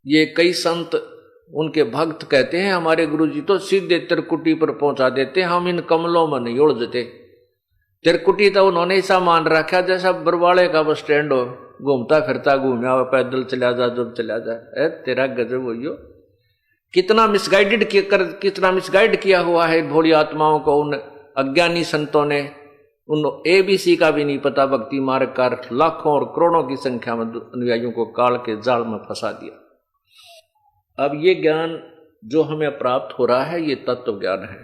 ये कई संत उनके भक्त कहते हैं हमारे गुरुजी तो सीधे त्रिकुटी पर पहुंचा देते, हम इन कमलों में नहीं उलझते। त्रिकुटी तो उन्होंने ऐसा मान रखा जैसा बरवाड़े का बस स्टैंड हो, घूमता फिरता घूमया हुआ, पैदल चला जा जब चला जा। तेरा गजब हो, कितना मिसगाइड किया हुआ है भोली आत्माओं को उन अज्ञानी संतों ने। उन ABC का भी नहीं पता, भक्ति मार्ग का लाखों और करोड़ों की संख्या में अनुयायियों को काल के जाल में फंसा दिया। अब ये ज्ञान जो हमें प्राप्त हो रहा है ये तत्व ज्ञान है।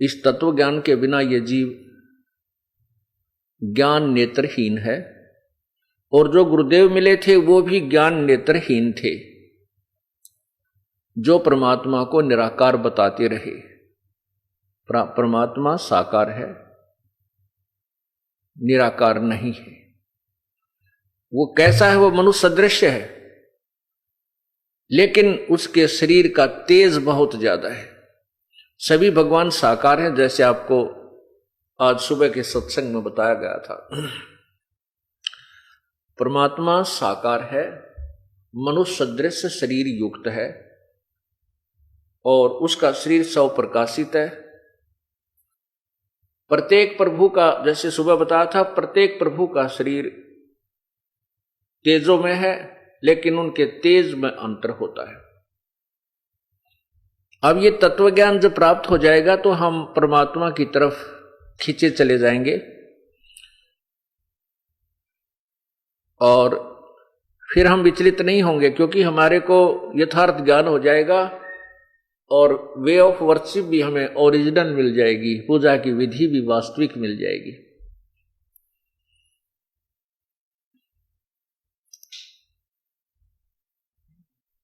इस तत्व ज्ञान के बिना ये जीव ज्ञान नेत्रहीन है, और जो गुरुदेव मिले थे वो भी ज्ञान नेत्रहीन थे, जो परमात्मा को निराकार बताते रहे। परमात्मा साकार है, निराकार नहीं है। वो कैसा है? वो मनुष्य सदृश है, लेकिन उसके शरीर का तेज बहुत ज्यादा है। सभी भगवान साकार हैं, जैसे आपको आज सुबह के सत्संग में बताया गया था। परमात्मा साकार है, मनुष्य सदृश शरीर युक्त है, और उसका शरीर स्वप्रकाशित है। प्रत्येक प्रभु का, जैसे सुबह बताया था, प्रत्येक प्रभु का शरीर तेजों में है, लेकिन उनके तेज में अंतर होता है। अब ये तत्व ज्ञान जब प्राप्त हो जाएगा तो हम परमात्मा की तरफ खींचे चले जाएंगे, और फिर हम विचलित नहीं होंगे, क्योंकि हमारे को यथार्थ ज्ञान हो जाएगा, और वे ऑफ वर्शिप भी हमें ओरिजिनल मिल जाएगी, पूजा की विधि भी वास्तविक मिल जाएगी।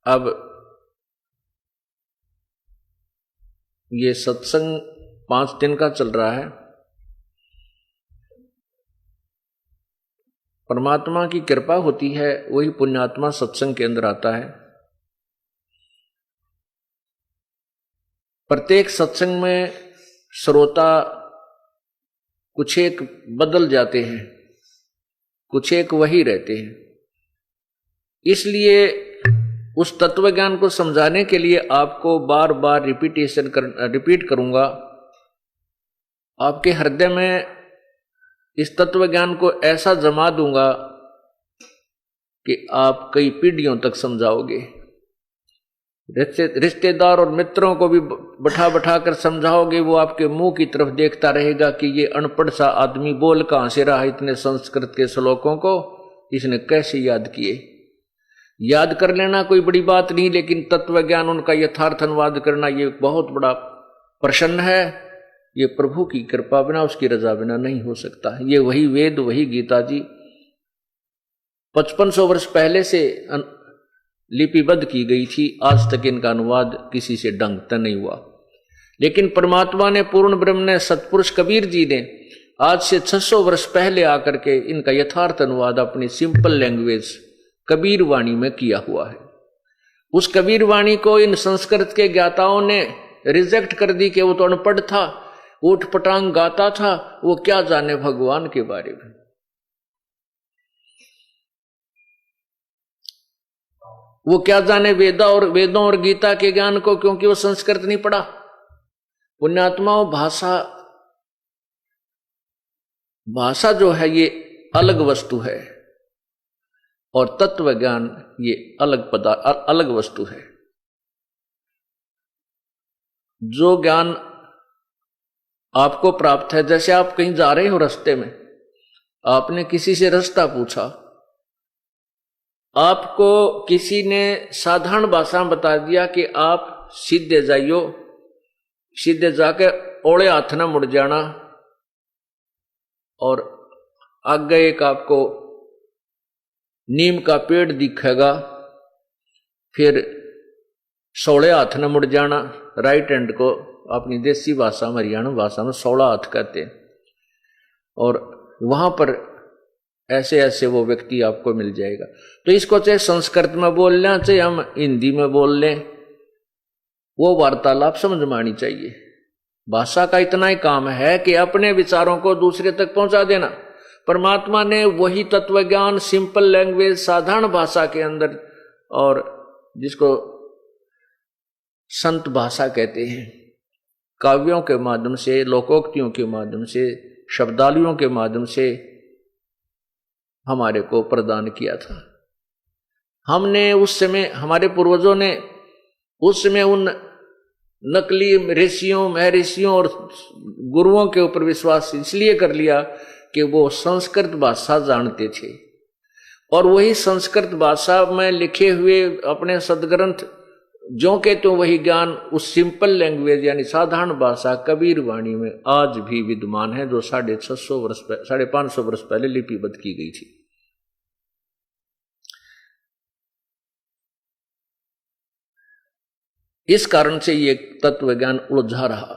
अब ये सत्संग 5 दिन का चल रहा है। परमात्मा की कृपा होती है, वही पुण्यात्मा सत्संग के अंदर आता है। प्रत्येक सत्संग में श्रोता कुछ एक बदल जाते हैं, कुछ एक वही रहते हैं। इसलिए उस तत्व ज्ञान को समझाने के लिए आपको बार बार रिपीट करूंगा। आपके हृदय में इस तत्व ज्ञान को ऐसा जमा दूंगा कि आप कई पीढ़ियों तक समझाओगे। रिश्तेदार और मित्रों को भी बैठा कर समझाओगे, वो आपके मुंह की तरफ देखता रहेगा कि ये अनपढ़ सा आदमी बोल कहां से रहा इतने संस्कृत के श्लोकों को, इसने कैसे याद किए। याद कर लेना कोई बड़ी बात नहीं, लेकिन तत्व ज्ञान उनका यथार्थ अनुवाद करना ये बहुत बड़ा प्रश्न है। ये प्रभु की कृपा बिना, उसकी रजा बिना नहीं हो सकता। ये वही वेद, वही गीता जी 5500 वर्ष पहले से लिपिबद्ध की गई थी। आज तक इनका अनुवाद किसी से ढंग तक नहीं हुआ, लेकिन परमात्मा ने, पूर्ण ब्रह्म ने, सतपुरुष कबीर जी ने आज से 600 वर्ष पहले आकर के इनका यथार्थ अनुवाद अपनी सिंपल लैंग्वेज कबीर वाणी में किया हुआ है। उस कबीर वाणी को इन संस्कृत के ज्ञाताओं ने रिजेक्ट कर दी कि वो तो अनपढ़ था, ऊट पटांग गाता था, वो क्या जाने भगवान के बारे में। वो क्या जाने वेदों और गीता के ज्ञान को, क्योंकि वो संस्कृत नहीं पढ़ा। पुण्यात्माओं, भाषा जो है ये अलग वस्तु है, और तत्व ज्ञान ये अलग वस्तु है। जो ज्ञान आपको प्राप्त है, जैसे आप कहीं जा रहे हो, रास्ते में आपने किसी से रास्ता पूछा, आपको किसी ने साधारण भाषा में बता दिया कि आप सीधे जाइयो, सीधे जाके ओले हाथ न मुड़ जाना, और आगे एक आपको नीम का पेड़ दिखेगा, फिर सोले हाथ न मुड़ जाना। राइट हैंड को अपनी देसी भाषा में, हरियाणा भाषा में 16 हाथ कहते हैं, और वहां पर ऐसे ऐसे वो व्यक्ति आपको मिल जाएगा। तो इसको चाहे संस्कृत में बोल लें, चाहे हम हिंदी में बोल लें, वो वार्तालाप समझ में आनी चाहिए। भाषा का इतना ही काम है कि अपने विचारों को दूसरे तक पहुंचा देना। परमात्मा ने वही तत्व ज्ञान सिंपल लैंग्वेज, साधारण भाषा के अंदर, और जिसको संत भाषा कहते हैं, काव्यों के माध्यम से, लोकोक्तियों के माध्यम से, शब्दावलियों के माध्यम से हमारे को प्रदान किया था। हमने उस समय, हमारे पूर्वजों ने उस समय उन नकली ऋषियों, महर्षियों और गुरुओं के ऊपर विश्वास इसलिए कर लिया कि वो संस्कृत भाषा जानते थे, और वही संस्कृत भाषा में लिखे हुए अपने सदग्रंथ जो के तो वही ज्ञान उस सिंपल लैंग्वेज यानी साधारण भाषा कबीर वाणी में आज भी विद्यमान है, जो 550 वर्ष पहले लिपिबद्ध की गई थी। इस कारण से ये तत्व ज्ञान उलझा रहा।